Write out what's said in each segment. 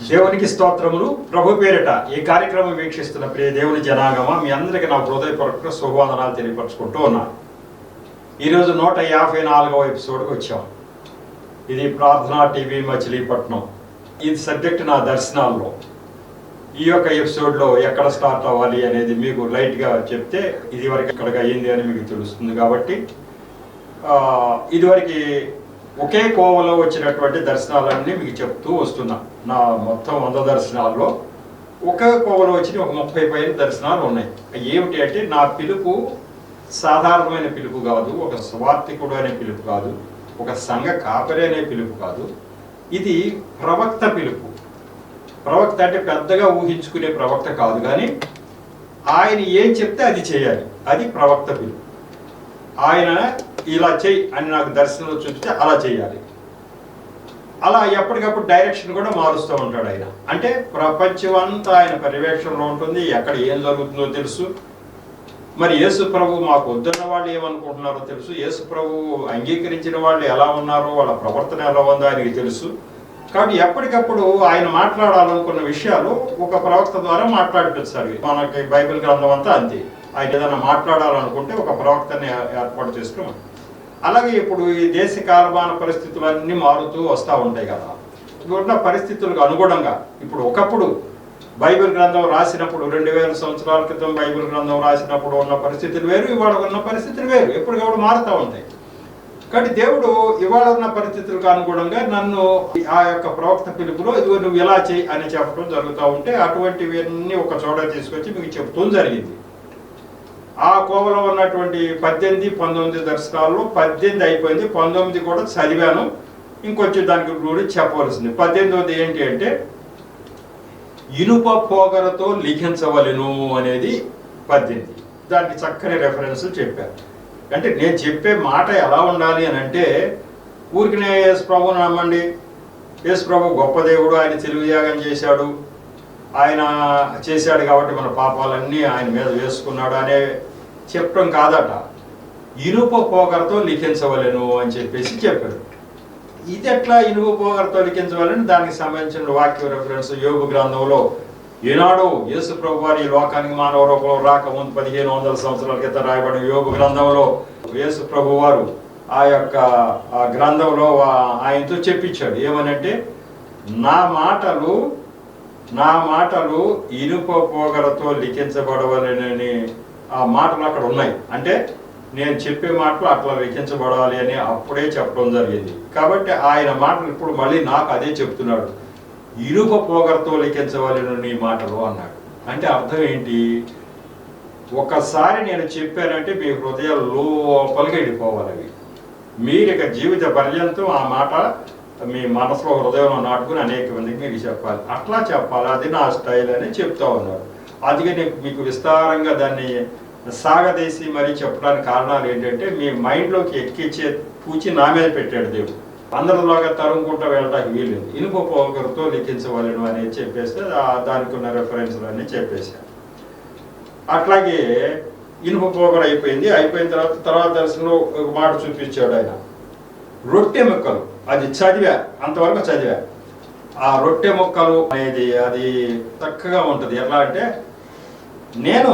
దేవునికి స్తోత్రములు. ప్రభు పేరిట ఈ కార్యక్రమం వీక్షిస్తున్న ప్రియ దేవుని జనాగమ మీ అందరికీ నా హృదయపూర్వక శుభవందనాలు తెలియపరుచుకుంటూ ఉన్నాను. ఈరోజు 154వ ఎపిసోడ్కి వచ్చాం. ఇది ప్రార్థనా టీవీ మచిలీపట్నం. ఇది సబ్జెక్ట్ నా దర్శనాల్లో. ఈ యొక్క ఎపిసోడ్లో ఎక్కడ స్టార్ట్ అవ్వాలి అనేది మీకు లైట్గా చెప్తే ఇదివరకు ఎక్కడికి అయ్యింది అని మీకు తెలుస్తుంది. కాబట్టి ఇదివరకు ఒకే కోవలో వచ్చినటువంటి దర్శనాలన్నీ మీకు చెప్తూ వస్తున్నా. నా మొత్తం 100 దర్శనాల్లో ఒకే కోవలో వచ్చిన ఒక 30 పైన దర్శనాలు ఉన్నాయి. ఏమిటి అంటే, నా పిలుపు సాధారణమైన పిలుపు కాదు, ఒక స్వార్థికుడు అనే పిలుపు కాదు, ఒక సంఘ కాపరి అనే పిలుపు కాదు. ఇది ప్రవక్త పిలుపు. ప్రవక్త అంటే పెద్దగా ఊహించుకునే ప్రవక్త కాదు, కానీ ఆయన ఏం చెప్తే అది చేయాలి. అది ప్రవక్త పిలుపు. ఆయన ఇలా చెయ్యి అని నాకు దర్శనంలో చూపిస్తే అలా చేయాలి. అలా ఎప్పటికప్పుడు డైరెక్షన్ కూడా మారుస్తూ ఉంటాడు ఆయన. అంటే ప్రపంచం అంతా ఆయన పర్యవేక్షణలో ఉంటుంది. ఎక్కడ ఏం జరుగుతుందో తెలుసు. మరి యేసు ప్రభు మాకు వద్దన్న వాళ్ళు ఏమనుకుంటున్నారో తెలుసు. యేసు ప్రభు అంగీకరించిన వాళ్ళు ఎలా ఉన్నారో, వాళ్ళ ప్రవర్తన ఎలా ఉందో ఆయనకి తెలుసు. కాబట్టి ఎప్పటికప్పుడు ఆయన మాట్లాడాలనుకున్న విషయాలు ఒక ప్రవక్త ద్వారా మాట్లాడిపించాలి. మనకి బైబిల్ గ్రంథం అంతా అంతే. ఆయన ఏదైనా మాట్లాడాలనుకుంటే ఒక ప్రవక్తని ఏర్పాటు చేసుకున్నాం. అలాగే ఇప్పుడు ఈ దేశ కాలమాన పరిస్థితులన్నీ మారుతూ వస్తూ ఉంటాయి కదా. ఉన్న పరిస్థితులకు అనుగుణంగా ఇప్పుడు ఒకప్పుడు బైబిల్ గ్రంథం రాసినప్పుడు 2000 సంవత్సరాల క్రితం బైబిల్ గ్రంథం రాసినప్పుడు ఉన్న పరిస్థితులు వేరు, ఇవాళ ఉన్న పరిస్థితులు వేరు. ఎప్పటికప్పుడు మారుతూ ఉంటాయి. కాబట్టి దేవుడు ఇవాళ ఉన్న పరిస్థితులకు అనుగుణంగా నన్ను ఆ యొక్క ప్రవక్త పిలుపులో ఇదిగో నువ్వు ఇలా చేయి అని చెప్పడం జరుగుతూ ఉంటే అటువంటివన్నీ ఒక చోట తీసుకొచ్చి మీకు చెప్తూ జరిగింది. ఆ కోవలో ఉన్నటువంటి 18, 19 దర్శనాల్లో 18 అయిపోయింది. 19 కూడా చదివాను. ఇంకొంచెం దానికి గురించి చెప్పవలసింది. 18వది ఏంటి అంటే, ఇనుప పోగరతో లిఖించవలెను అనేది 18. దానికి చక్కని రెఫరెన్స్ చెప్పారు. అంటే నేను చెప్పే మాట ఎలా ఉండాలి అని అంటే, ఊరికినే యేసు ప్రభువుని నమ్మండి, యేసు ప్రభు గొప్ప దేవుడు, ఆయన సిలువయాగం చేశాడు, ఆయన చేశాడు కాబట్టి మన పాపాలన్నీ ఆయన మీద వేసుకున్నాడు అనే చెప్పడం కాదట. ఇనుప పోగరతో లిఖించవలెను అని చెప్పాడు. ఇది ఎట్లా ఇనుప పోగరతో లిఖించవలని దానికి సంబంధించిన వాక్య రెఫరెన్స్ యోగు గ్రంథంలో ఏనాడు యేసు ప్రభు వారి ఈ లోకానికి మానవ రూపంలో రాకముందు 1500 సంవత్సరాల క్రితం రాయబడిన యోగు గ్రంథంలో యేసు ప్రభు వారు ఆ యొక్క గ్రంథంలో ఆయనతో చెప్పించాడు. ఏమనంటే, నా మాటలు ఇనుప పోగరతో లిఖించబడవలనని ఆ మాటలు అక్కడ ఉన్నాయి. అంటే నేను చెప్పే మాటలు అట్లా లిఖించబడాలి అని అప్పుడే చెప్పడం జరిగింది. కాబట్టి ఆయన మాటలు ఇప్పుడు మళ్ళీ నాకు అదే చెప్తున్నాడు. ఇనుప పోగరతో లిఖించవలెను నీ మాటలు అన్నాడు. అంటే అర్థం ఏంటి? ఒకసారి నేను చెప్పానంటే మీ హృదయాల లోపలికి వెళ్ళిపోవాలి అవి. మీరు ఇక జీవిత పర్యంతం ఆ మాట మీ మనసులో హృదయంలో నాటుకుని అనేక మందికి మీకు చెప్పాలి. అట్లా చెప్పాలి, అది నా స్టైల్ అని చెప్తా ఉన్నారు. అందుకే నేను మీకు విస్తారంగా దాన్ని సాగదీసి మరీ చెప్పడానికి కారణాలు ఏంటంటే, మీ మైండ్లోకి ఎక్కించే పూచి నా మీద పెట్టాడు దేవుడు. అందరిలాగా తరుముకుంటూ వెళ్ళడానికి వీలేదు. ఇనుప పోగరతో లిఖించవలెను అనేది చెప్పేస్తే దానికి ఉన్న రెఫరెన్స్లు అన్నీ చెప్పేశాను. అట్లాగే ఇనుప పోగర అయిపోయిన తర్వాత దర్శనంలో ఒక మాట చూపించాడు ఆయన. రొట్టె ముక్కలు, అది చదివా, అంతవరకు చదివా. ఆ రొట్టె ముక్కలు అనేది అది చక్కగా ఉంటుంది. ఎలా అంటే, నేను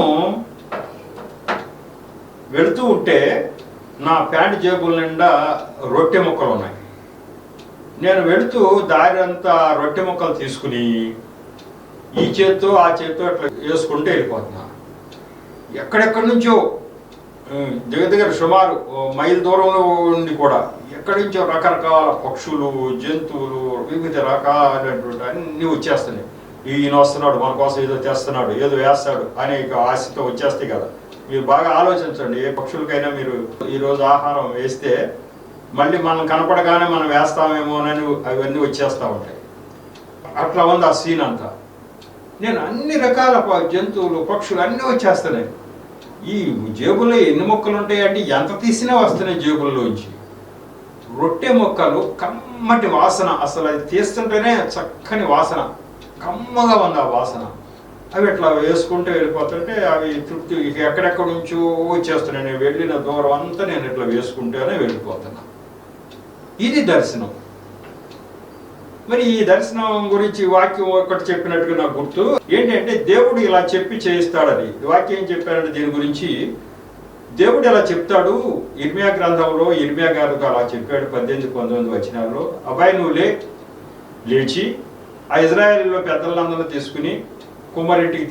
వెళుతూ ఉంటే నా ప్యాంటు జేబుల నిండా రొట్టె ముక్కలు ఉన్నాయి. నేను వెళుతూ దారి అంతా రొట్టె ముక్కలు తీసుకుని ఈ చేత్తో ఆ చేత్తో అట్లా వేసుకుంటూ వెళ్ళిపోతున్నా. ఎక్కడెక్కడి నుంచో దగ్గర సుమారు మైల్ దూరంలో ఉండి కూడా ఎక్కడి నుంచో రకరకాల పక్షులు, జంతువులు, వివిధ రకాలైనటువంటి అన్నీ వచ్చేస్తున్నాయి. ఈయన వస్తున్నాడు, మన కోసం ఏదో తెస్తున్నాడు, ఏదో వేస్తాడు అనే ఆశతో వచ్చేస్తాయి కదా. మీరు బాగా ఆలోచించండి. ఏ పక్షులకైనా మీరు ఈరోజు ఆహారం వేస్తే మళ్ళీ మనం కనపడగానే మనం వేస్తామేమోనని అవన్నీ వచ్చేస్తూ ఉంటాయి. అట్లా ఉంది ఆ సీన్ అంతా. నేను అన్ని రకాల జంతువులు, పక్షులు అన్నీ వచ్చేస్తున్నాయి. ఈ జేబుల్లో ఎన్ని మొక్కలు ఉంటాయి అంటే ఎంత తీసినా వస్తున్నాయి జేబుల్లోంచి. రొట్టె మొక్కలు, కమ్మటి వాసన, అసలు అది తీస్తుంటేనే చక్కని వాసన, కమ్మగా ఉంది ఆ వాసన. అవి ఇట్లా వేసుకుంటూ వెళ్ళిపోతుంటే అవి తృప్తి ఎక్కడెక్కడ నుంచో వచ్చేస్తున్నాయి. నేను వెళ్ళిన దూరం అంతా నేను ఇట్లా వేసుకుంటూనే వెళ్ళిపోతున్నా. ఇది దర్శనం. మరి ఈ దర్శనం గురించి వాక్యం ఒకటి చెప్పినట్టుగా నాకు గుర్తు ఏంటంటే దేవుడు ఇలా చెప్పి చేయిస్తాడని. వాక్యం ఏం చెప్పారంటే దీని గురించి దేవుడు ఇలా చెప్తాడు. ఇర్మియా గ్రంథంలో ఇర్మియా గారు అలా చెప్పాడు 18-19 వచనాల్లో. అబ్బాయి నువ్వు లేచి ఆ ఇజ్రాయేల్లో పెద్దలందరూ తీసుకుని కుమ్మరింటికి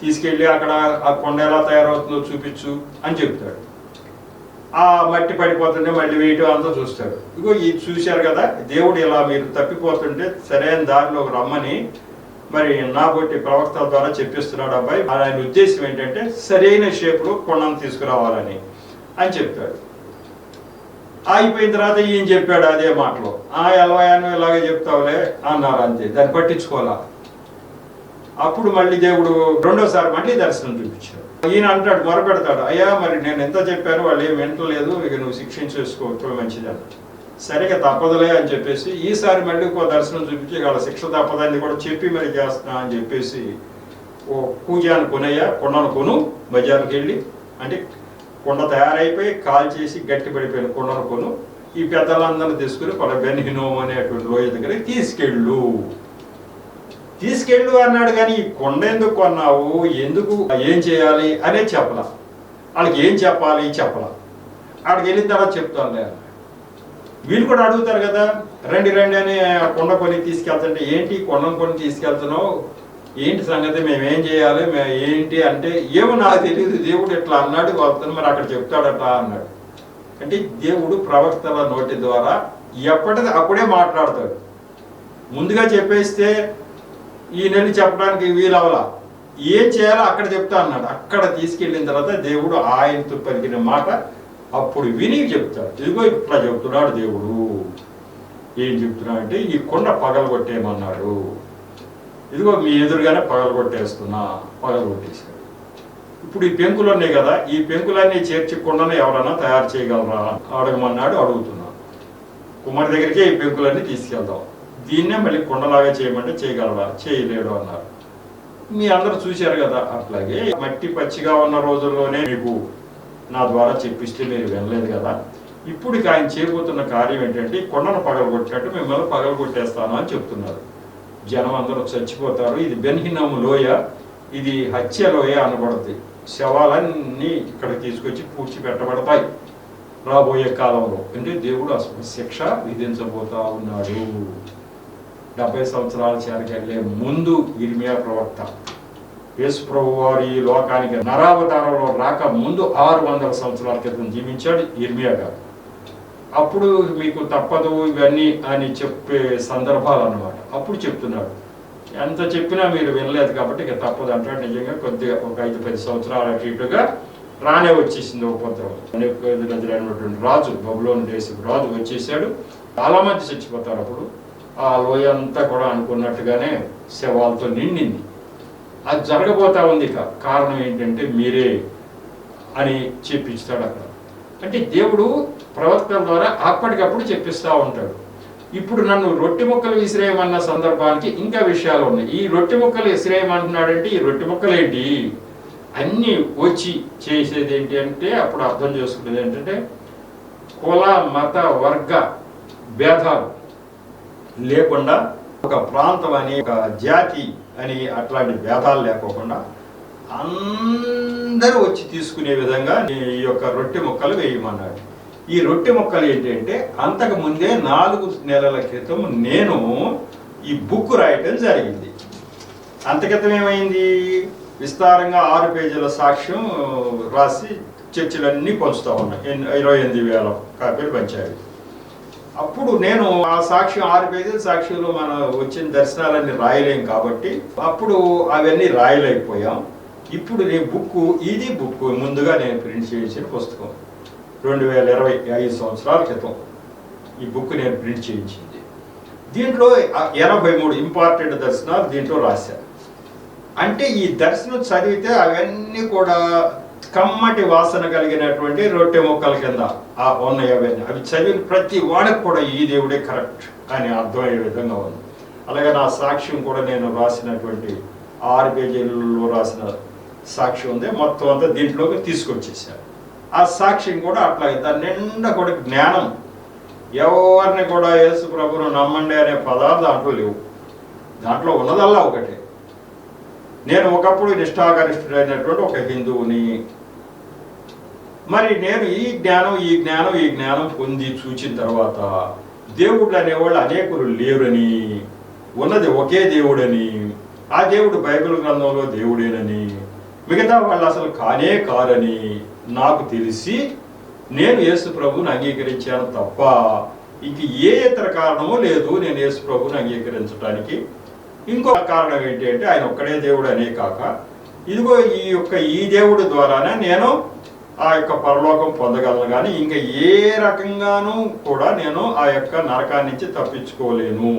తీసుకెళ్ళి అక్కడ ఆ కొండ ఎలా తయారవుతుందో చూపించు అని చెప్తాడు. ఆ మట్టి పడిపోతుంటే మళ్ళీ వేయటం అంతా చూస్తాడు. ఇగో ఇది చూశారు కదా, దేవుడు ఇలా మీరు తప్పిపోతుంటే సరైన దారిలోకి రమ్మని మరి నాబోటి ప్రవక్తల ద్వారా చెప్పిస్తున్నాడు అబ్బాయి. ఆయన ఉద్దేశం ఏంటంటే సరైన షేప్లో కొండను తీసుకురావాలని అని చెప్తాడు. అయిపోయిన తర్వాత ఈయన చెప్పాడు అదే మాటలో, ఎలవాయాను ఇలాగే చెప్తావులే అన్నారు, అంతే, దాన్ని పట్టించుకోవాలా. అప్పుడు మళ్ళీ దేవుడు రెండోసారి మళ్ళీ దర్శనం చూపించాడు. ఈయన అంటాడు, మొరపెడతాడు, అయ్యా మరి నేను ఎంత చెప్పాను వాళ్ళు ఏం వింటలేదు, ఇక నువ్వు శిక్షించేసుకోవటం మంచిదని. సరిగా తప్పదులే అని చెప్పేసి ఈసారి మళ్ళీ ఒక దర్శనం చూపించి వాళ్ళ శిక్ష తప్పదని కూడా చెప్పి మరి చేస్తున్నా అని చెప్పేసి ఓ కూజాను కొనయ్యా, కొండను కొను, బజార్కి వెళ్ళి, అంటే కొండ తయారైపోయి కాల్ చేసి గట్టి పడిపోయిన కొండను కొను, ఈ పెద్దలందరినీ తీసుకుని మన బెన్ హినోమ్ అనేటువంటి లోయ దగ్గరికి తీసుకెళ్ళు అన్నాడు. కానీ ఈ కొండ ఎందుకు కొన్నావు, ఎందుకు, ఏం చేయాలి అనే చెప్పలా. వాళ్ళకి ఏం చెప్పాలి చెప్పలా. ఆడికి వెళ్ళిన తర్వాత చెప్తానులే అన్న. వీళ్ళు కూడా అడుగుతారు కదా, రండి అని కొండ కొని తీసుకెళ్తుంటే ఏంటి కొండను కొని తీసుకెళ్తున్నావు, ఏంటి సంగతి, మేమేం చేయాలి, ఏంటి అంటే ఏమో నాకు తెలియదు, దేవుడు ఎట్లా అన్నాడు వాళ్ళతో మరి అక్కడ చెప్తాడట అన్నాడు. అంటే దేవుడు ప్రవక్తల నోటి ద్వారా ఎప్పటిది అప్పుడే మాట్లాడతాడు. ముందుగా చెప్పేస్తే ఈ నెల చెప్పడానికి వీలవలా, ఏం చేయాలో అక్కడ చెప్తా అన్నాడు. అక్కడ తీసుకెళ్ళిన తర్వాత దేవుడు ఆయనతో పలికిన మాట అప్పుడు విని చెప్తాడు. ఇదిగో ఇట్లా చెప్తున్నాడు దేవుడు. ఏం చెప్తున్నాడు అంటే ఈ కొండ పగలగొట్టేయమన్నాడు, ఇదిగో మీ ఎదురుగానే పగలగొట్టేశాడు. ఇప్పుడు ఈ పెంకులు ఉన్నాయి కదా, ఈ పెంకులన్నీ చేర్చి కొండను ఎవరైనా తయారు చేయగలరా అడగమన్నాడు. అడుగుతున్నాను. కుమారి దగ్గరికి ఈ పెంకులన్నీ తీసుకెళ్దాం, దీన్నే మళ్ళీ కొండలాగా చేయమంటే చేయగలరా, చేయలేడు అన్నారు. మీ అందరూ చూశారు కదా. అట్లాగే మట్టి పచ్చిగా ఉన్న రోజుల్లోనే మీకు నా ద్వారా చెప్పిస్తే మీరు వినలేదు కదా. ఇప్పుడు ఆయన చేయబోతున్న కార్యం ఏంటంటే కొండను పగలగొట్టినట్టు మిమ్మల్ని పగలగొట్టేస్తాను అని చెప్తున్నారు. జనం అందరూ చచ్చిపోతారు. ఇది బెన్ హినోము లోయ, ఇది హత్య లోయ అనబడుతుంది. శవాలన్నీ ఇక్కడ తీసుకొచ్చి పూడ్చిపెట్టబడతాయి రాబోయే కాలంలో. అంటే దేవుడు అసలు శిక్ష విధించబోతా ఉన్నాడు. 70 సంవత్సరాల చేరకెళ్ళే ముందు ఇర్మియా ప్రవక్త యేసు ప్రభు వారు ఈ లోకానికి నరావతారంలో రాక ముందు 600 సంవత్సరాల క్రితం జీవించాడు ఇర్మియా గారు. అప్పుడు మీకు తప్పదు ఇవన్నీ అని చెప్పే సందర్భాలు అన్నమాట. అప్పుడు చెప్తున్నాడు. ఎంత చెప్పినా మీరు వినలేదు కాబట్టి ఇక తప్పదు అంటాడు. నిజంగా కొద్దిగా ఒక 5-10 సంవత్సరాల ఇటుగా రానే వచ్చేసింది ఉపద్రవం. అనేటువంటి రాజు, బబులోను దేశపు రాజు వచ్చేసాడు. చాలా మంది చచ్చిపోతారు. అప్పుడు ఆ లోయ అంతా కూడా అనుకున్నట్టుగానే శవాలతో నిండింది. అది జరగబోతా ఉంది. కారణం ఏంటంటే మీరే అని చెప్పిస్తాడు అక్కడ. అంటే దేవుడు ప్రవక్తల ద్వారా అప్పటికప్పుడు చెప్పిస్తూ ఉంటాడు. ఇప్పుడు నన్ను రొట్టె ముక్కలు విసిరేయమన్న సందర్భానికి ఇంకా విషయాలు ఉన్నాయి. ఈ రొట్టె ముక్కలు విసిరేయమంటున్నాడంటే ఈ రొట్టె ముక్కలు ఏంటి, అన్నీ వచ్చి చేసేది ఏంటి అంటే అప్పుడు అర్థం చేసుకునేది ఏంటంటే కుల మత వర్గ భేదాలు లేకుండా, ఒక ప్రాంతం అని ఒక జాతి అని అట్లాంటి భేదాలు లేకోకుండా అందరూ వచ్చి తీసుకునే విధంగా ఈ యొక్క రొట్టె ముక్కలు వేయమన్నాడు. ఈ రొట్టె ముక్కలు ఏంటంటే అంతకు ముందే 4 నెలల క్రితం నేను ఈ బుక్ రాయటం జరిగింది. అంతక్రితం ఏమైంది, విస్తారంగా 6 పేజీల సాక్ష్యం రాసి చర్చలన్నీ పంచుతా ఉన్నాయి. 28,000 కాపీలు పంచాయి. అప్పుడు నేను ఆ సాక్ష్యం 6 పేజీల సాక్ష్యంలో మనం వచ్చిన దర్శనాలన్నీ రాయలేం కాబట్టి అప్పుడు అవన్నీ రాయలేకపోయాం. ఇప్పుడు నేను ఇది బుక్ ముందుగా నేను ప్రింట్ చేయించిన పుస్తకం 2025 సంవత్సరాల క్రితం ఈ బుక్ నేను ప్రింట్ చేయించింది. దీంట్లో 83 ఇంపార్టెంట్ దర్శనాలు దీంట్లో రాశాను. అంటే ఈ దర్శనం చదివితే అవన్నీ కూడా కమ్మటి వాసన కలిగినటువంటి రొట్టె ముక్కల కింద ఉన్నాయి. అవన్నీ అవి చదివిన ప్రతి వాడికి కూడా ఈ దేవుడే కరెక్ట్ అని అర్థమయ్యే విధంగా ఉంది. అలాగే నా సాక్ష్యం కూడా నేను రాసినటువంటి 6 పేజీలలో రాసిన సాక్ష్యం ఉంది, మొత్తం అంతా దీంట్లోకి తీసుకొచ్చేసాను. ఆ సాక్ష్యం కూడా అట్లాగే దాని నిండా కూడా జ్ఞానం, ఎవరిని కూడా యేసు ప్రభువును నమ్మండి అనే పదాలు దాంట్లో లేవు. దాంట్లో ఉన్నదల్లా ఒకటే. నేను ఒకప్పుడు నిష్ఠాగరిష్ఠుడైనటువంటి ఒక హిందువుని. మరి నేను ఈ జ్ఞానం పొంది చూచిన తర్వాత దేవుళ్ళు అనేవాళ్ళు అనేకులు లేరని, ఉన్నది ఒకే దేవుడని, ఆ దేవుడు బైబిల్ గ్రంథంలో దేవుడేనని, మిగతా వాళ్ళు అసలు కానే కారని నాకు తెలిసి నేను యేసు ప్రభువుని అంగీకరించాను తప్ప ఇంక ఏ ఇతర కారణమూ లేదు నేను యేసు ప్రభువుని అంగీకరించడానికి. ఇంకో కారణం ఏంటి అంటే ఆయన ఒక్కడే దేవుడు అనే కాక ఇదిగో ఈ దేవుడి ద్వారానే నేను ఆ యొక్క పరలోకం పొందగలను, కానీ ఇంకా ఏ రకంగానూ కూడా నేను ఆ యొక్క నరకాన్ని నుంచి తప్పించుకోలేను.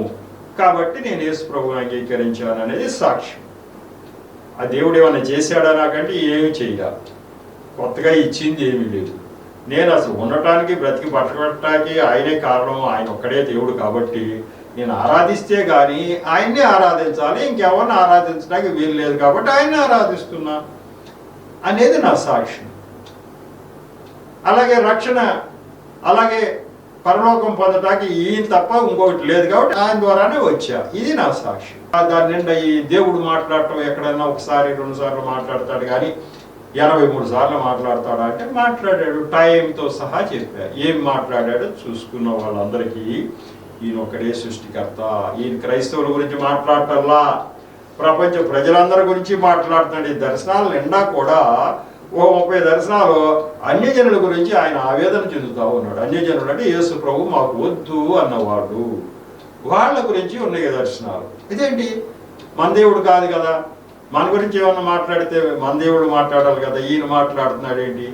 కాబట్టి నేను యేసు ప్రభువుని అంగీకరించాను అనేది సాక్ష్యం. ఆ దేవుడు ఏమైనా చేశాడా నాకంటే ఏమి చేయడా, కొత్తగా ఇచ్చింది ఏమీ లేదు. నేను అసలు ఉండటానికి బ్రతికి పట్టడానికి ఆయనే కారణం, ఆయన ఒక్కడే దేవుడు. కాబట్టి నేను ఆరాధిస్తే కానీ ఆయన్నే ఆరాధించాలి, ఇంకెవరిని ఆరాధించడానికి వీలు లేదు. కాబట్టి ఆయన్ని ఆరాధిస్తున్నా అనేది నా సాక్ష్యం. అలాగే రక్షణ, అలాగే పరలోకం పొందటానికి ఈయన తప్ప ఇంకొకటి లేదు కాబట్టి ఆయన ద్వారానే వచ్చా. ఇది నా సాక్ష్యం. దాని నిండా ఈ దేవుడు మాట్లాడటం ఎక్కడైనా ఒకసారి 2 సార్లు మాట్లాడతాడు కానీ 83 సార్లు మాట్లాడతాడా అంటే మాట్లాడాడు. టైంతో సహా చెప్పారు. ఏం మాట్లాడాడో చూసుకున్న వాళ్ళందరికీ ఈయన ఒక్కడే సృష్టికర్త. ఈయన క్రైస్తవుల గురించి మాట్లాడటల్లా ప్రపంచ ప్రజలందరి గురించి మాట్లాడుతున్నాడు. ఈ దర్శనాల నిండా కూడా 30 దర్శనాలు అన్యజనుల గురించి ఆయన ఆవేదన చెందుతూ ఉన్నాడు. అన్యజనులు అంటే యేసు ప్రభు మాకు వద్దు అన్నవాడు, వాళ్ళ గురించి ఉన్నాయి దర్శనాలు. ఇదేంటి, మన దేవుడు కాదు కదా, మన గురించి ఏమన్నా మాట్లాడితే మన దేవుడు మాట్లాడాలి కదా, ఈయన మాట్లాడుతున్నాడు ఏంటి,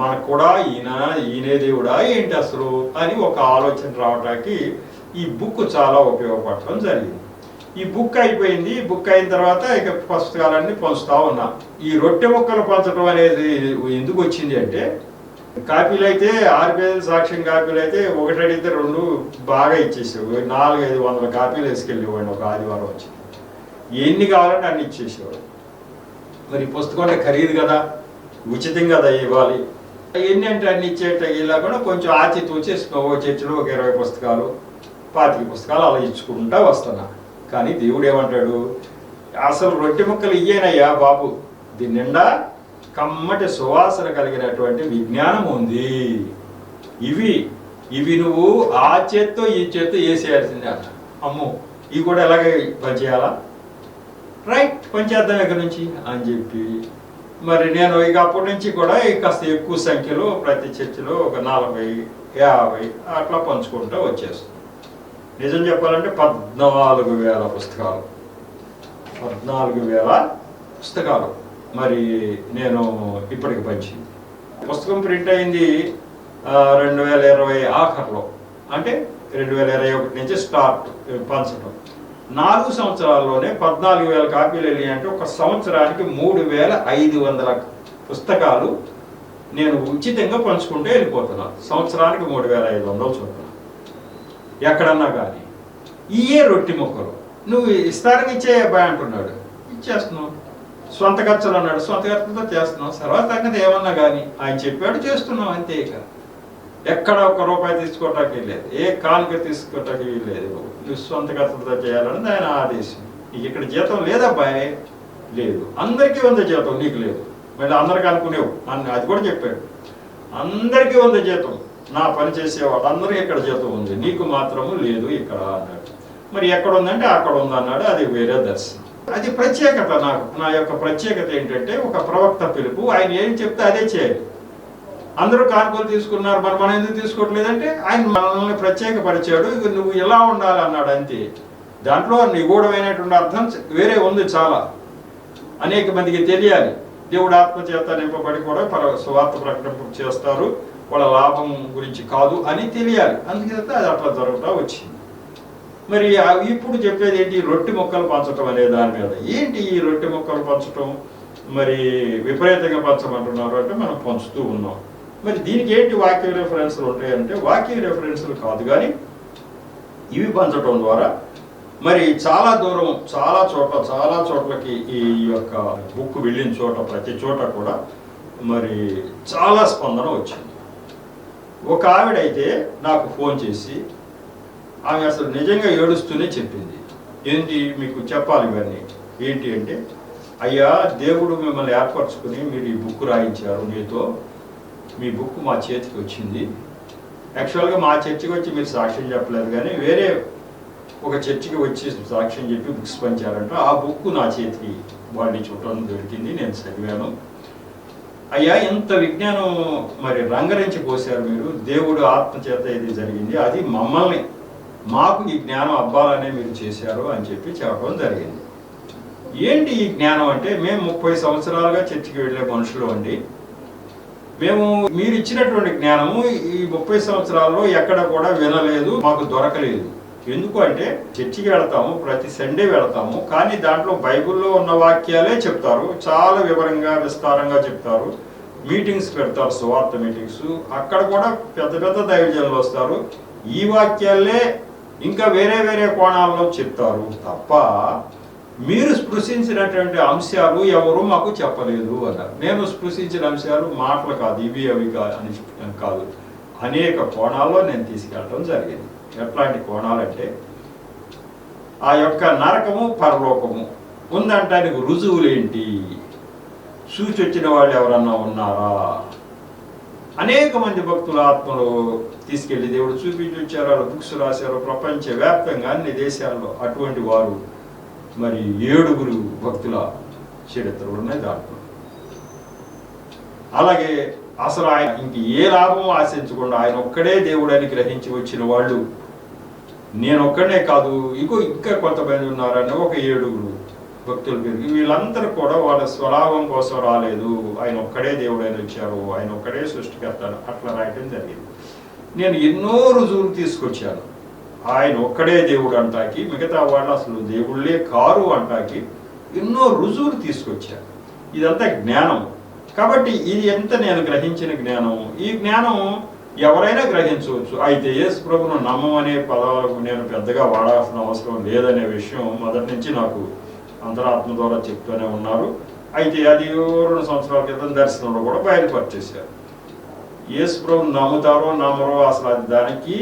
మనకు కూడా ఈయనే దేవుడా ఏంటి అసలు అని ఒక ఆలోచన రావడానికి ఈ బుక్ చాలా ఉపయోగపడటం జరిగింది. ఈ బుక్ అయిపోయింది. ఈ బుక్ అయిన తర్వాత ఇక పుస్తకాలన్నీ పంచుతా ఉన్నా. ఈ రొట్టె ముక్కలు పంచడం అనేది ఎందుకు వచ్చింది అంటే, కాపీలు అయితే 6 పేజీల సాక్ష్యం కాపీలు అయితే ఒకటి అడిగితే 2 బాగా ఇచ్చేసావు. 400-500 కాపీలు వేసుకెళ్ళేవాడిని ఒక ఆదివారం వచ్చి. ఎన్ని కావాలంటే అన్ని ఇచ్చేసేవాడు. మరి పుస్తకం అంటే ఖరీదు కదా, ఉచితం కదా ఇవ్వాలి. ఎన్ని అంటే అన్ని ఇచ్చేట ఇలా కూడా కొంచెం ఆచితూచేసుకో. చర్చిలో ఒక 20 పుస్తకాలు 25 పుస్తకాలు అలా ఇచ్చుకుంటా వస్తున్నా. కానీ దేవుడు ఏమంటాడు, అసలు రొట్టె ముక్కలు ఇయ్యేనయ్యా బాబు, దీని నిండా కమ్మటి సువాసన కలిగినటువంటి విజ్ఞానం ఉంది. ఇవి నువ్వు ఆ చేత్తో ఈ చేత్తో వేసేయాల్సిందే అన్న. అమ్మో, ఇవి కూడా ఎలాగే పనిచేయాలా, రైట్ పనిచేద్దాం ఇక్కడ నుంచి అని చెప్పి మరి నేను ఇక అప్పటి నుంచి కూడా కాస్త ఎక్కువ సంఖ్యలో ప్రతి చర్చిలో ఒక 40-50 అట్లా పంచుకుంటూ వచ్చేస్తాను. నిజం చెప్పాలంటే 14,000 పుస్తకాలు, 14,000 పుస్తకాలు మరి నేను ఇప్పటికి పంచింది. పుస్తకం ప్రింట్ అయింది 2020 ఆఖర్లో, అంటే 2021 నుంచి స్టార్ట్ పంచడం. 4 సంవత్సరాల్లోనే 14,000 కాపీలు వెళ్ళి అంటే ఒక సంవత్సరానికి 3,500 పుస్తకాలు నేను ఉచితంగా పంచుకుంటే వెళ్ళిపోతున్నాను. సంవత్సరానికి 3,500 చొప్పున. ఎక్కడన్నా కానీ ఇయే రొట్టె ముక్కలు నువ్వు ఇస్తారని ఇచ్చే అబ్బాయి అంటున్నాడు, ఇచ్చేస్తున్నావు. సొంత ఖర్చులు అన్నాడు, సొంత ఖర్చులతో చేస్తున్నావు. సర్వతగ్గది ఏమన్నా కానీ ఆయన చెప్పాడు చేస్తున్నావు అంతే. ఇక ఎక్కడ 1 రూపాయి తీసుకోవటానికి లేదు, ఏ కానుక తీసుకోవటానికి లేదు. నువ్వు సొంత ఖర్చులతో చేయాలని ఆయన ఆదేశం. ఇక్కడ జీతం లేదబ్బాయి, లేదు. అందరికీ ఉంది జీతం, నీకు లేదు. మళ్ళీ అందరికీ అనుకునేవు అది కూడా చెప్పాడు. అందరికీ ఉంది జీతం, నా పని చేసేవాళ్ళు అందరికీ ఇక్కడ జీతం ఉంది, నీకు మాత్రము లేదు ఇక్కడ అన్నాడు. మరి ఎక్కడ ఉందంటే అక్కడ ఉందన్నాడు. అది వేరే దర్శనం. అది ప్రత్యేకత. నా యొక్క ప్రత్యేకత ఏంటంటే ఒక ప్రవక్త పిలుపు. ఆయన ఏం చెప్తే అదే చేయాలి. అందరూ కానుకలు తీసుకున్నారు, మనం ఎందుకు తీసుకోవట్లేదంటే ఆయన మనల్ని ప్రత్యేకపరిచాడు. ఇక నువ్వు ఎలా ఉండాలి అన్నాడు అంతే. దాంట్లో నిగూఢమైనటువంటి అర్థం వేరే ఉంది చాలా. అనేక మందికి తెలియాలి. దేవుడు ఆత్మచేత నింపబడి కూడా సువార్త ప్రకటన చేస్తారు, వాళ్ళ లాభం గురించి కాదు అని తెలియాలి. అందుకే అది అట్లా జరుగుతూ వచ్చింది. మరి ఇప్పుడు చెప్పేది ఏంటి, రొట్టె ముక్కలు పంచడం అనే దాని మీద. ఏంటి ఈ రొట్టె ముక్కలు పంచడం, మరి విపరీతంగా పంచమంటున్నారు అంటే మనం పంచుతూ ఉన్నాం. మరి దీనికి ఏంటి వాక్య రెఫరెన్స్లు ఉంటాయంటే వాక్య రెఫరెన్స్లు కాదు, కానీ ఇవి పంచడం ద్వారా మరి చాలా దూరం, చాలా చోట్లకి ఈ యొక్క బుక్ వెళ్ళిన చోట ప్రతి చోట కూడా మరి చాలా స్పందన వచ్చింది. ఒక ఆవిడైతే నాకు ఫోన్ చేసి ఆమె అసలు నిజంగా ఏడుస్తూనే చెప్పింది, ఏంటి మీకు చెప్పాలి ఇవన్నీ ఏంటి అంటే, అయ్యా దేవుడు మిమ్మల్ని ఏర్పరచుకుని మీరు ఈ బుక్ రాయించారు, మీతో మీ బుక్ మా చేతికి వచ్చింది. యాక్చువల్గా మా చర్చికి వచ్చి మీరు సాక్ష్యం చెప్పలేదు, కానీ వేరే ఒక చర్చికి వచ్చి సాక్ష్యం చెప్పి బుక్స్ పంచారంట. ఆ బుక్ నా చేతికి వాడిని చుట్టం దొరికింది, నేను చదివాను. అయ్యా ఇంత విజ్ఞానం మరి రంగరించి పోసారు మీరు, దేవుడు ఆత్మ చేత ఇది జరిగింది, అది మమ్మల్ని మాకు ఈ జ్ఞానం అబ్బాలనే మీరు చేశారు అని చెప్పి చెప్పడం జరిగింది. ఏంటి ఈ జ్ఞానం అంటే, మేము 30 సంవత్సరాలుగా చర్చికి వెళ్ళే మనుషులు అండి. మేము మీరు ఇచ్చినటువంటి జ్ఞానము ఈ 30 సంవత్సరాల్లో ఎక్కడ కూడా వినలేదు, మాకు దొరకలేదు. ఎందుకు అంటే చర్చికి వెళతాము, ప్రతి సండే వెళతాము, కానీ దాంట్లో బైబిల్లో ఉన్న వాక్యాలే చెప్తారు, చాలా వివరంగా విస్తారంగా చెప్తారు. మీటింగ్స్ పెడతారు, సువార్త మీటింగ్స్, అక్కడ కూడా పెద్ద పెద్ద దైవజనులు వస్తారు, ఈ వాక్యాలే ఇంకా వేరే వేరే కోణాల్లో చెప్తారు తప్ప మీరు స్పృశించినటువంటి అంశాలు ఎవరు మాకు చెప్పలేదు అన్నారు. నేను స్పృశించిన అంశాలు మాటలు కాదు, ఇవి అవి కాదు, అనేక కోణాల్లో నేను తీసుకెళ్ళడం జరిగింది. ఎట్లాంటి కోణాలంటే, ఆ యొక్క నరకము పరలోకము ఉందంటానికి రుజువులేంటి, చూసి వచ్చిన వాళ్ళు ఎవరన్నా ఉన్నారా? అనేక మంది భక్తుల ఆత్మలు తీసుకెళ్లి దేవుడు చూపించి వచ్చారు, వాళ్ళు బుక్స్ రాశారు, ప్రపంచవ్యాప్తంగా అన్ని దేశాల్లో. అటువంటి వారు మరి 7 భక్తుల చరిత్రలు ఉన్నాయి దాంట్లో. అలాగే అసలు ఆయన ఇంక ఏ లాభం ఆశించకుండా ఆయన ఒక్కడే దేవుడని గ్రహించి వచ్చిన వాళ్ళు నేను ఒక్కడే కాదు, ఇంకా కొంతమంది ఉన్నారని ఒక 7 భక్తులు పెరిగి, వీళ్ళందరూ కూడా వాళ్ళ స్వలాభం కోసం రాలేదు, ఆయన ఒక్కడే దేవుడని వచ్చారు, ఆయన ఒక్కడే సృష్టికర్త అట్లా రాయటం జరిగింది. నేను ఎన్నో రుజువులు తీసుకొచ్చాను, ఆయన ఒక్కడే దేవుడు అంటాకి, మిగతా వాళ్ళు అసలు దేవుళ్ళే కారు అంటాకి ఎన్నో రుజువులు తీసుకొచ్చాను. ఇదంతా జ్ఞానం. కాబట్టి ఇది ఎంత నేను గ్రహించిన జ్ఞానం. ఈ జ్ఞానం ఎవరైనా గ్రహించవచ్చు. అయితే యేసు ప్రభువును నమ్మమనే పదాలకు నేను పెద్దగా వాడాల్సిన అవసరం లేదనే విషయం మొదటి నుంచి నాకు అంతరాత్మ ద్వారా చెప్తూనే ఉన్నారు. అయితే అది 2 సంవత్సరాల క్రితం దర్శనంలో కూడా బయలుపరిచేశారు. యేసు ప్రభువును నమ్ముతారో నమ్మరో అసలు అది దానికి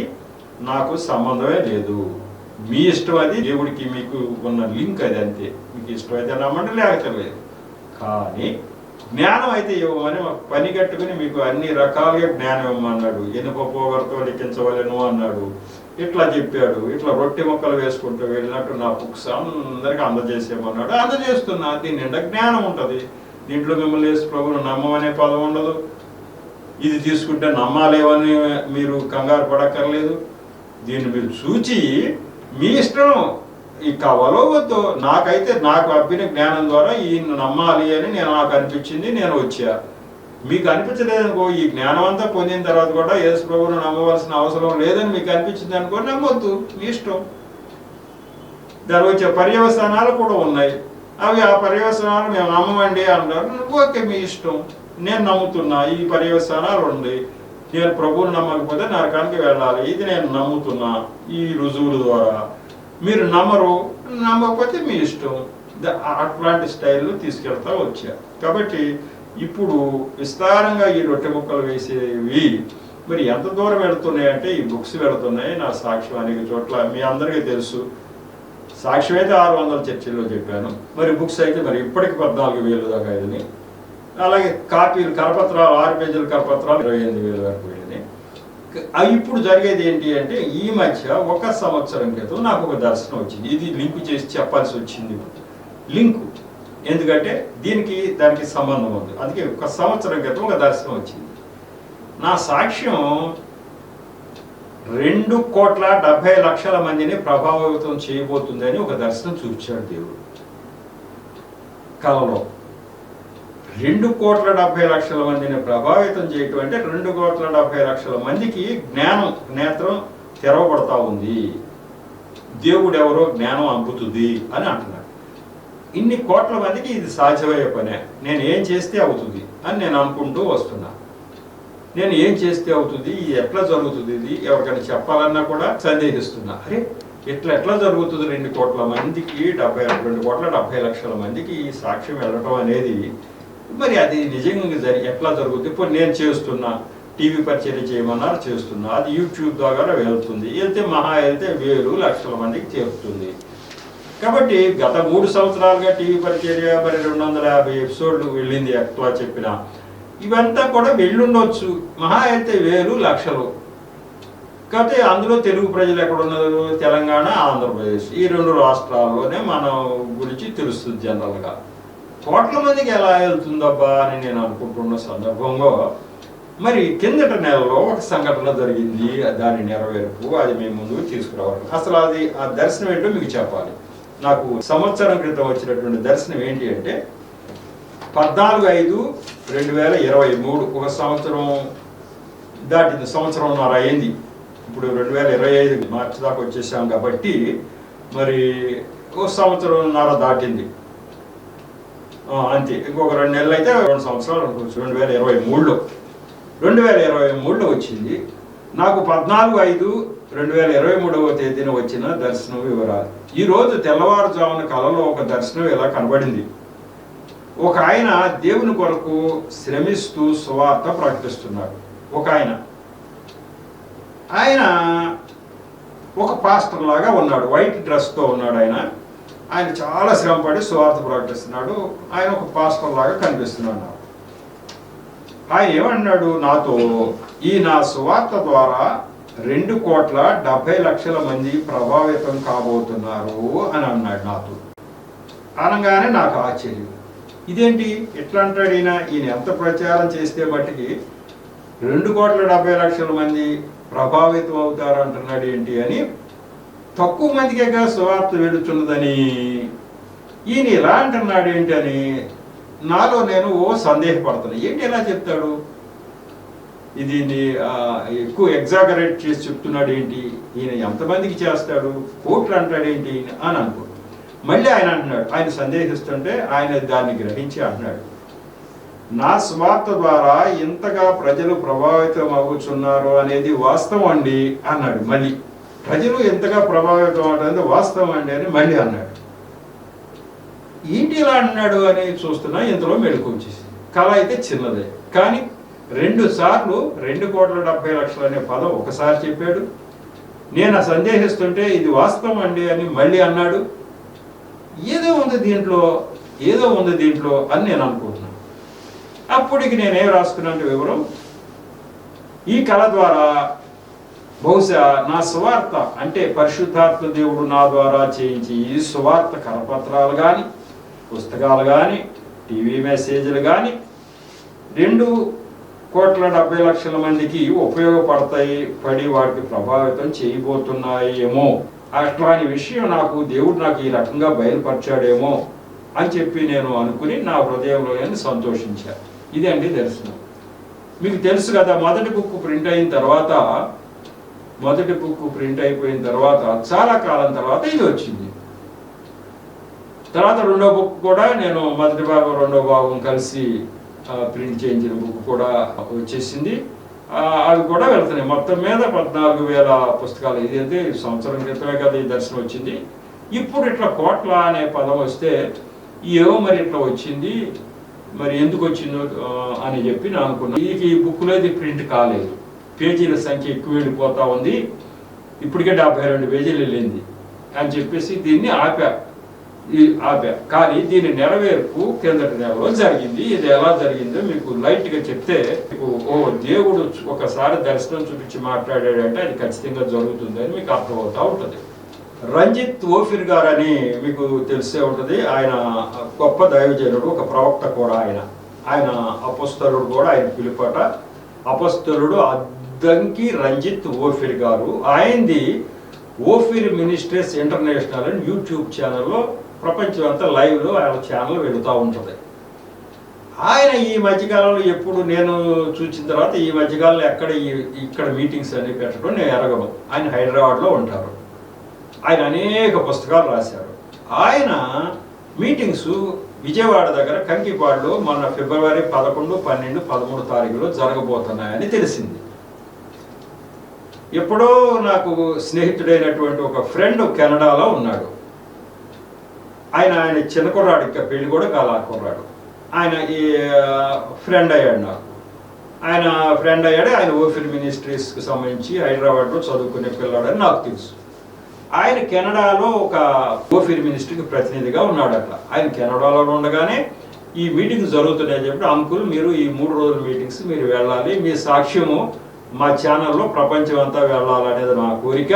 నాకు సంబంధమే లేదు, మీ ఇష్టం, అది దేవుడికి మీకు ఉన్న లింక్ అది, అంతే. మీకు ఇష్టమైతే నమ్మండి, లేకపోతే లేదు. కానీ జ్ఞానం అయితే ఇవ్వమని పని కట్టుకుని మీకు అన్ని రకాలుగా జ్ఞానం ఇవ్వమన్నాడు. ఇనుప పోగొరతో లిఖించవలను అన్నాడు, ఇట్లా చెప్పాడు. ఇట్లా రొట్టె మొక్కలు వేసుకుంటూ వెళ్ళినట్టు నా బుక్స్ అందరికీ అందజేసేమన్నాడు. అందజేస్తున్నా. దీని నిండా జ్ఞానం ఉంటుంది. దీంట్లో మిమ్మల్ని యేసు ప్రభువును నమ్మమనే పదం ఉండదు. ఇది తీసుకుంటే నమ్మాలేవని మీరు కంగారు పడక్కర్లేదు. దీన్ని మీరు చూచి మీ ఇష్టం, ఈ కావాలో వద్దో. నాకైతే నాకు అబ్బిన జ్ఞానం ద్వారా ఈయన నమ్మాలి అని నాకు అనిపించింది, నేను వచ్చా. మీకు అనిపించలేదనుకో, ఈ జ్ఞానం అంతా పొందిన తర్వాత కూడా యేసు ప్రభువును నమ్మవలసిన అవసరం లేదని మీకు అనిపించింది అనుకో, నమ్మొద్దు, మీ ఇష్టం. దాని వచ్చే పర్యవసానాలు కూడా ఉన్నాయి. అవి ఆ పర్యవసానాలు మేము నమ్మమండి అంటారు. ఓకే, మీ ఇష్టం. నేను నమ్ముతున్నా, ఈ పర్యవసానాలు ఉంది. నేను ప్రభువును నమ్మకపోతే నరకానికి వెళ్ళాలి, ఇది నేను నమ్ముతున్నా ఈ రుజువుల ద్వారా. మీరు నమ్మరు, నమ్మకపోతే మీ ఇష్టం. అట్లాంటి స్టైల్లో తీసుకెళ్తా వచ్చా. కాబట్టి ఇప్పుడు విస్తారంగా ఈ రొట్టె ముక్కలు వేసేవి మరి ఎంత దూరం వెళుతున్నాయి అంటే, ఈ బుక్స్ వెళుతున్నాయి. నా సాక్ష్యం అనేక చోట్ల మీ అందరికీ తెలుసు. సాక్ష్యం అయితే 600 చర్చిల్లో చెప్పాను, మరి బుక్స్ అయితే మరి ఇప్పటికి 14,000 దాకా అయింది. అలాగే కాపీలు, కరపత్రాలు, 6 పేజీల కరపత్రాలు 28,000 వరకు వెళ్ళినాయి. అవి ఇప్పుడు జరిగేది ఏంటి అంటే, ఈ మధ్య 1 సంవత్సరం క్రితం నాకు ఒక దర్శనం వచ్చింది. ఇది లింకు చేసి చెప్పాల్సి వచ్చింది, లింకు. ఎందుకంటే దానికి సంబంధం ఉంది. అందుకే 1 సంవత్సరం క్రితం ఒక దర్శనం వచ్చింది. నా సాక్ష్యం 2,70,00,000 మందిని ప్రభావితం చేయబోతుందని ఒక దర్శనం చూపించాడు దేవుడు కలలో. 2,70,00,000 మందిని ప్రభావితం చేయటం అంటే 2,70,00,000 మందికి నేత్రం తెరవబడతా ఉంది. దేవుడు ఎవరో జ్ఞానం అంపుతుంది అని అంటున్నాడు. ఇన్ని కోట్ల మందికి ఇది సాధ్యమయ్యే పనే. నేను ఏం చేస్తే అవుతుంది అని నేను అనుకుంటూ వస్తున్నా. నేను ఏం చేస్తే అవుతుంది, ఎట్లా జరుగుతుంది, ఇది ఎవరికైనా చెప్పాలన్నా కూడా సందేహిస్తున్నా. అరే ఎట్లా జరుగుతుంది 2 కోట్ల మందికి 2,70,00,000 మందికి ఈ సాక్ష్యం వెళ్ళటం అనేది, మరి అది నిజంగా ఎట్లా జరుగుతుంది? ఇప్పుడు నేను చేస్తున్నా, టీవీ పరిచయం చేయమన్నారు, చేస్తున్నా. అది యూట్యూబ్ ద్వారా వెళ్తుంది, వెళ్తే వేలు లక్షల మందికి చేరుతుంది. కాబట్టి గత 3 సంవత్సరాలుగా టీవీ పరిచర్య మరి 250 ఎపిసోడ్లు వెళ్ళింది ఎక్కువ చెప్పిన. ఇవంతా కూడా వెళ్ళుండొచ్చు, మహా అయితే వేలు లక్షలు. కాకపోతే అందులో తెలుగు ప్రజలు ఎక్కడ ఉన్నారు? తెలంగాణ, ఆంధ్రప్రదేశ్, ఈ 2 రాష్ట్రాల్లోనే మన గురించి తెలుస్తుంది జనరల్గా. కోట్ల మందికి ఎలా వెళ్తుందబ్బా అని నేను అనుకుంటున్న సందర్భంలో మరి కిందట నెలలో ఒక సంఘటన జరిగింది. దాని నెరవేర్పు అది మేము ముందుకు తీసుకురావాలి. అసలు అది ఆ దర్శనం ఏంటో మీకు చెప్పాలి. నాకు సంవత్సరం క్రితం వచ్చినటువంటి దర్శనం ఏంటి అంటే 14/5/2023, ఒక సంవత్సరం దాటింది, సంవత్సరంన్నర అయింది. ఇప్పుడు 2025 మార్చి దాకా వచ్చేసాం కాబట్టి మరి ఒక సంవత్సరంన్నర దాటింది అంతే. ఇంకొక 2 నెలలు అయితే 2 సంవత్సరాలు అనుకోవచ్చు. 2023లో వచ్చింది. నాకు 14/5/2023 తేదీన వచ్చిన దర్శనం వివరాలు. ఈరోజు తెల్లవారుజామున కలలో ఒక దర్శనం ఇలా కనబడింది. ఒక ఆయన దేవుని కొరకు శ్రమిస్తూ సువార్త ప్రకటిస్తున్నాడు. ఒక ఆయన ఒక పాస్టర్ లాగా ఉన్నాడు, వైట్ డ్రెస్తో ఉన్నాడు. ఆయన చాలా శ్రమపడి సువార్త ప్రకటిస్తున్నాడు. ఆయన ఒక పాస్టర్ లాగా కనిపిస్తున్నాడు. ఆయన ఏమన్నాడు నాతో, ఈ నా సువార్త ద్వారా 2,70,00,000 మంది ప్రభావితం కాబోతున్నారు అని అన్నాడు నాతో. అనగానే నాకు ఆశ్చర్యం, ఇదేంటి ఎట్లా అంటాడు ఈయన ఎంత ప్రచారం చేస్తే బట్టికి 2,70,00,000 మంది ప్రభావితం అవుతారు అంటున్నాడు ఏంటి అని. తక్కువ మందికే సువార్త వెళుతున్నదని ఈయన ఇలా అంటున్నాడు ఏంటి అని నాలో నేను సందేహపడుతున్నాను. ఏంటి ఎలా చెప్తాడు, ఇది ఎక్కువ ఎగ్జాగరేట్ చేసి చెప్తున్నాడు ఏంటి, ఈయన ఎంతమందికి చేస్తాడు, కోట్లు అంటాడు ఏంటి అని అనుకో. మళ్ళీ ఆయన అంటున్నాడు, ఆయన సందేహిస్తుంటే ఆయన దాన్ని గ్రహించి అంటున్నాడు, నా స్వార్థ ద్వారా ఇంతగా ప్రజలు ప్రభావితం అవుతున్నారు అనేది వాస్తవం అండి అన్నాడు. మళ్ళీ ప్రజలు ఎంతగా ప్రభావితం అవుతుంది వాస్తవం అండి అని మళ్ళీ అన్నాడు. ఏంటి ఇలా అన్నాడు అని చూస్తున్నా ఇంతలో మెలకు వచ్చేసింది. కళ అయితే చిన్నదే, కానీ 2 సార్లు 2,70,00,000 అనే పదం ఒకసారి చెప్పాడు. నేను సందేహిస్తుంటే ఇది వాస్తవం అండి అని మళ్ళీ అన్నాడు. ఏదో ఉంది దీంట్లో అని నేను అనుకుంటున్నాను. అప్పటికి నేనేం రాసుకున్నాను వివరం, ఈ కళ ద్వారా బహుశా నా సువార్త అంటే పరిశుద్ధాత్మ దేవుడు నా ద్వారా చేయించి ఈ సువార్త కరపత్రాలు కానీ పుస్తకాలు కానీ టీవీ మెసేజ్లు కానీ 2,70,00,000 మందికి పడి వాటికి ప్రభావితం చేయబోతున్నాయేమో, అట్లాంటి విషయం దేవుడు నాకు ఈ రకంగా బయలుపరిచాడేమో అని చెప్పి నేను అనుకుని నా హృదయంలో నేను సంతోషించాను. ఇదండి దర్శనం. మీకు తెలుసు కదా, మొదటి బుక్ ప్రింట్ అయిపోయిన తర్వాత చాలా కాలం తర్వాత ఇది వచ్చింది. తర్వాత 2వ బుక్ కూడా నేను మొదటి భాగం 2వ భాగం కలిసి ప్రింట్ చేయించిన బుక్ కూడా వచ్చేసింది. అవి కూడా వెళ్తున్నాయి. మొత్తం మీద 14,000 పుస్తకాలు. ఇదైతే సంవత్సరం క్రితమే కదా ఈ దర్శనం వచ్చింది. ఇప్పుడు ఇట్లా కోట్ల అనే పదం వస్తే ఏవో మరి ఇట్లా వచ్చింది, మరి ఎందుకు వచ్చిందో అని చెప్పి నేను అనుకున్నాను. ఈ బుక్లో ఇది ప్రింట్ కాలేదు, పేజీల సంఖ్య ఎక్కువ వెళ్ళిపోతా ఉంది, ఇప్పటికే 72 పేజీలు వెళ్ళింది అని చెప్పేసి దీన్ని ఆపా. కానీ దీని నెరవేర్పు కిందటి నెలలో జరిగింది. ఇది ఎలా జరిగిందో మీకు లైట్గా చెప్తే మీకు దేవుడు ఒకసారి దర్శనం చూపించి మాట్లాడాడంటే అది ఖచ్చితంగా జరుగుతుంది అని మీకు అర్థమవుతూ ఉంటుంది. రంజిత్ ఓఫిర్ గారు అని మీకు తెలిసే ఉంటుంది. ఆయన గొప్ప దైవజనుడు, ఒక ప్రవక్త కూడా. ఆయన అపొస్తలుడు కూడా, ఆయన పిలుపట అపొస్తలుడు అద్దంకి రంజిత్ ఓఫిర్ గారు. ఆయనది ఓఫిర్ మినిస్ట్రీస్ ఇంటర్నేషనల్ అని యూట్యూబ్ ఛానల్లో ప్రపంచం అంతా లైవ్లో ఆయన ఛానల్ వెళుతూ ఉంటుంది. ఆయన ఈ మధ్యకాలంలో ఎప్పుడు నేను చూసిన తర్వాత ఈ మధ్యకాలంలో ఇక్కడ మీటింగ్స్ అన్ని పెట్టడం నేను ఎరగను. ఆయన హైదరాబాద్లో ఉంటారు. ఆయన అనేక పుస్తకాలు రాశారు. ఆయన మీటింగ్స్ విజయవాడ దగ్గర కంకిపాడులో మొన్న ఫిబ్రవరి 11, 12, 13 తారీఖులో జరగబోతున్నాయని తెలిసింది. ఎప్పుడో నాకు స్నేహితుడైనటువంటి ఒక ఫ్రెండ్ కెనడాలో ఉన్నాడు. ఆయన చిన్న కుర్రాడు, ఇంకా పెళ్లి కూడా కాల కుర్రాడు. ఆయన ఈ ఫ్రెండ్ అయ్యాడు నాకు. ఆయన ఫ్రెండ్ అయ్యాడు. ఆయన ఓఫిర్ మినిస్ట్రీస్కి సంబంధించి హైదరాబాద్లో చదువుకునే పిల్లాడని నాకు తెలుసు. ఆయన కెనడాలో ఒక ఓఫిర్ మినిస్ట్రీకి ప్రతినిధిగా ఉన్నాడు. అట్లా ఆయన కెనడాలో ఉండగానే ఈ మీటింగ్ జరుగుతున్నాయని చెప్పి, అంకుల్ మీరు ఈ 3 రోజుల మీటింగ్స్ మీరు వెళ్ళాలి, మీ సాక్ష్యము మా ఛానల్లో ప్రపంచం అంతా వెళ్ళాలనేది నా కోరిక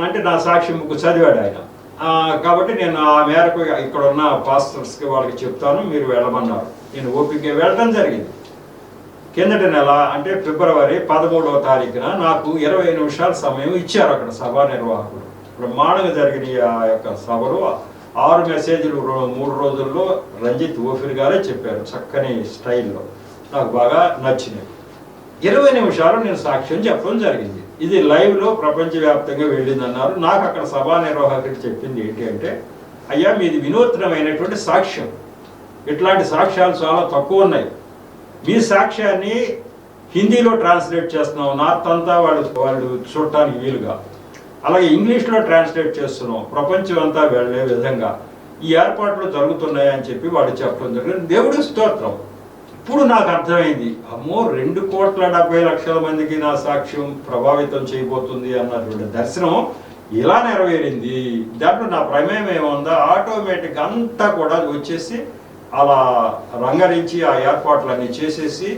అంటే నా సాక్ష్యం బుక్ చదివాడు ఆయన. కాబట్టి నేను ఆ మేరకు ఇక్కడ ఉన్న పాస్టర్స్కి వాళ్ళకి చెప్తాను, మీరు వెళ్ళమన్నారు. నేను ఓపిక వెళ్ళడం జరిగింది. కిందటి నెల అంటే ఫిబ్రవరి 13వ తారీఖున నాకు 20 నిమిషాల సమయం ఇచ్చారు అక్కడ సభా నిర్వాహకులు. బ్రహ్మాండంగా జరిగిన ఆ యొక్క సభలో 6 మెసేజ్లు 3 రోజుల్లో రంజిత్ ఓఫిర్ గారే చెప్పారు చక్కని స్టైల్లో. నాకు బాగా నచ్చినాయి. 20 నిమిషాలు నేను సాక్ష్యం చెప్పడం జరిగింది. ఇది లైవ్లో ప్రపంచవ్యాప్తంగా వెళ్ళిందన్నారు. నాకు అక్కడ సభా నిర్వాహకుడు చెప్పింది ఏంటి అంటే, అయ్యా మీది వినూత్నమైనటువంటి సాక్ష్యం, ఇట్లాంటి సాక్ష్యాలు చాలా తక్కువ ఉన్నాయి. మీ సాక్ష్యాన్ని హిందీలో ట్రాన్స్లేట్ చేస్తున్నాం, నార్త్ అంతా వాళ్ళు చూడటానికి వీలుగా, అలాగే ఇంగ్లీష్లో ట్రాన్స్లేట్ చేస్తున్నాం, ప్రపంచం అంతా వెళ్ళే విధంగా ఈ ఏర్పాట్లు జరుగుతున్నాయని చెప్పి వాళ్ళు చెప్పడం జరిగింది. దేవుడి స్తోత్రం. ఇప్పుడు నాకు అర్థమైంది, అమ్మో 2,70,00,000 మందికి నా సాక్ష్యం ప్రభావితం చేయబోతుంది అన్నటువంటి దర్శనం ఇలా నెరవేరింది. దాంట్లో నా ప్రమేయం ఏముందా, ఆటోమేటిక్ అంతా కూడా వచ్చేసి అలా రంగరించి ఆ ఏర్పాట్లన్నీ చేసేసి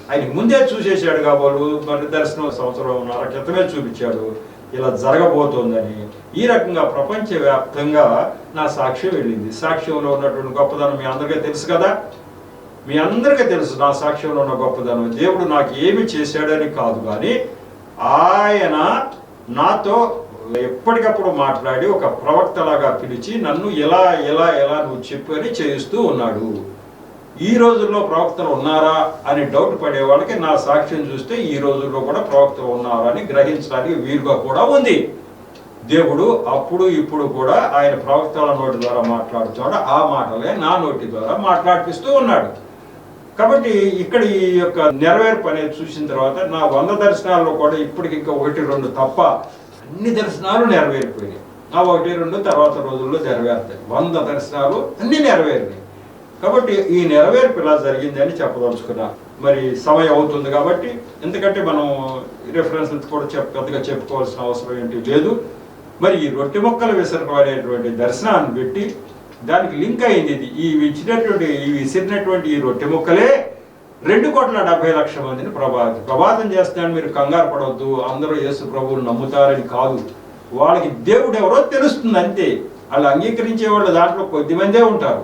ఆయన ముందే చూసేసాడు కాబోలు. మరి దర్శనం 1.5 సంవత్సరం క్రితమే చూపించాడు ఇలా జరగబోతోందని. ఈ రకంగా ప్రపంచవ్యాప్తంగా నా సాక్ష్యం వెళ్ళింది. సాక్ష్యంలో ఉన్నటువంటి గొప్పదనం మీ అందరికీ తెలుసు కదా, మీ అందరికీ తెలుసు నా సాక్ష్యంలో ఉన్న గొప్పదనం. దేవుడు నాకు ఏమి చేశాడని కాదు, కానీ ఆయన నాతో ఎప్పటికప్పుడు మాట్లాడి ఒక ప్రవక్తలాగా పిలిచి నన్ను ఎలా ఎలా ఎలా నువ్వు చెప్పు అని చేయిస్తూ ఉన్నాడు. ఈ రోజుల్లో ప్రవక్తలు ఉన్నారా అని డౌట్ పడే వాళ్ళకి నా సాక్ష్యం చూస్తే ఈ రోజుల్లో కూడా ప్రవక్తలు ఉన్నారా అని గ్రహించడానికి వీలుగా కూడా ఉంది. దేవుడు అప్పుడు ఇప్పుడు కూడా ఆయన ప్రవక్తల నోటి ద్వారా మాట్లాడుతున్నాడు, ఆ మాటలే నా నోటి ద్వారా మాట్లాడిపిస్తూ ఉన్నాడు. కాబట్టి ఇక్కడ ఈ యొక్క నెరవేర్పు అనేది చూసిన తర్వాత నా 100 దర్శనాల్లో కూడా ఇప్పటికి ఇంకా 1-2 తప్ప అన్ని దర్శనాలు నెరవేరిపోయినాయి. ఆ 1-2 తర్వాత రోజుల్లో నెరవేరుతాయి. 100 దర్శనాలు అన్ని నెరవేరినాయి. కాబట్టి ఈ నెరవేర్పు ఇలా జరిగింది అని చెప్పదలుచుకున్నా. మరి సమయం అవుతుంది కాబట్టి, ఎందుకంటే మనం రిఫరెన్స్ కూడా పెద్దగా చెప్పుకోవాల్సిన అవసరం ఏంటి లేదు. మరి ఈ రొట్టె మొక్కల విసరడం అనేటువంటి దర్శనాన్ని పెట్టి దానికి లింక్ అయింది ఇది. ఈ విసిరినటువంటి ఈ రొట్టె మొక్కలే 2,70,00,000 మందిని ప్రభావితం చేస్తున్నాడు. మీరు కంగారు పడవద్దు, అందరూ యేసు ప్రభువుని నమ్ముతారని కాదు, వాళ్ళకి దేవుడు ఎవరో తెలుస్తుంది అంతే. వాళ్ళు అంగీకరించే వాళ్ళు దాంట్లో కొద్దిమందే ఉంటారు.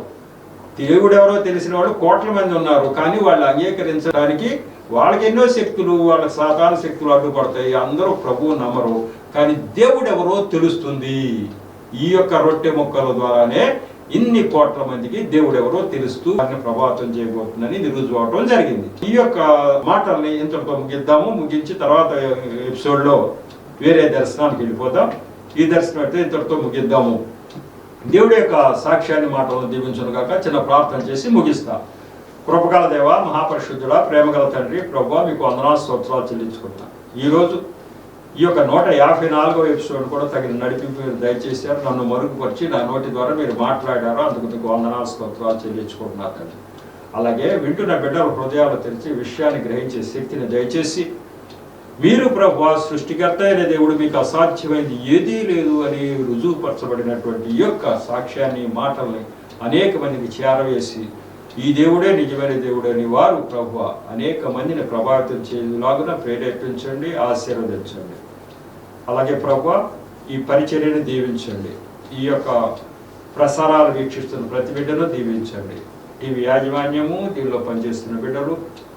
దేవుడు ఎవరో తెలిసిన వాళ్ళు కోట్ల మంది ఉన్నారు, కానీ వాళ్ళు అంగీకరించడానికి వాళ్ళకి ఎన్నో శక్తులు, వాళ్ళ సాతాన శక్తులు అడ్డుపడతాయి. అందరూ ప్రభువు నమ్మరు, కానీ దేవుడు ఎవరో తెలుస్తుంది. ఈ యొక్క రొట్టె మొక్కల ద్వారానే ఇన్ని కోట్ల మందికి దేవుడు ఎవరో తెలుస్తూ వారిని ప్రభావితం చేయబోతుందని ఇది రుజువు అవడం జరిగింది. ఈ యొక్క మాటల్ని ఇంతటితో ముగిద్దాము. ముగించి తర్వాత ఎపిసోడ్లో వేరే దర్శనానికి వెళ్ళిపోదాం. ఈ దర్శనం అయితే ఇంతటితో ముగిద్దాము. దేవుడి యొక్క సాక్ష్యాన్ని మాటలను దీవించును గాక. చిన్న ప్రార్థన చేసి ముగిస్తా. కృపగల దేవ, మహాపరిశుద్ధుడా, ప్రేమగల తండ్రి, ప్రభువా మీకు వందనాలు స్తోత్రాలు చెల్లించుకుంటా. ఈరోజు ఈ యొక్క 154వ ఎపిసోడ్ కూడా తగిన నడిపింపు మీరు దయచేశారు. నన్ను మరుగుపరిచి నా నోటి ద్వారా మీరు మాట్లాడారు. అందుకు మీకు వందనాలు స్తోత్రాలు చెల్లించుకుంటున్నారు తండ్రి. అలాగే వింటున్న బిడ్డల హృదయాలు తెరిచి విషయాన్ని గ్రహించే శక్తిని దయచేసి, మీరు ప్రభువా సృష్టికర్త అయిన దేవుడు, మీకు అసాధ్యమైనది ఏదీ లేదు అని రుజువుపరచబడినటువంటి ఈ యొక్క సాక్ష్యాన్ని, మాటల్ని అనేక మందికి చేరవేసి, ఈ దేవుడే నిజమైన దేవుడని వారు ప్రభువా అనేక మందిని ప్రభావితం చేయలాగున ప్రేరేపించండి, ఆశీర్వదించండి. అలాగే ప్రభువా ఈ పరిచర్యను దీవించండి. ఈ యొక్క ప్రసారాలు వీక్షిస్తున్న ప్రతి బిడ్డను దీవించండి. టీవీ యాజమాన్యము, దీనిలో పనిచేస్తున్న బిడ్డలు,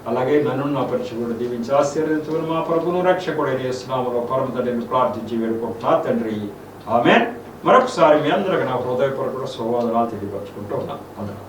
అలాగే నన్ను నా పరిచయం దీవించి ఆశీర్వదించమని మా ప్రభువును రక్షకుడైన యేసు నామములో పరమ తండ్రిని ప్రార్థించి వేడుకుంటున్నా తండ్రి. ఆమేన్. మరొకసారి మీ అందరికీ నా హృదయపూర్వక శుభవందనాలు తెలియపరచుకుంటూ ఉన్నాను.